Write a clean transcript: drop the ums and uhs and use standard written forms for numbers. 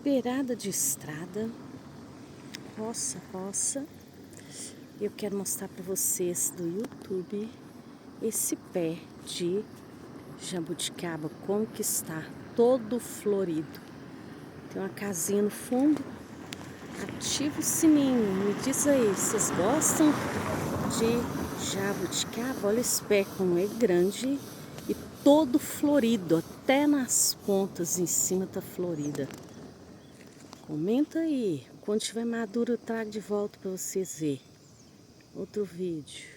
Beirada de estrada, roça. Eu quero mostrar para vocês do YouTube esse pé de jabuticaba, como que está todo florido. Tem uma casinha no fundo. Ativa o sininho, me diz aí, vocês gostam de jabuticaba? Olha esse pé como é grande e todo florido, até nas pontas em cima tá florida. Comenta aí, quando estiver maduro eu trago de volta para vocês verem outro vídeo.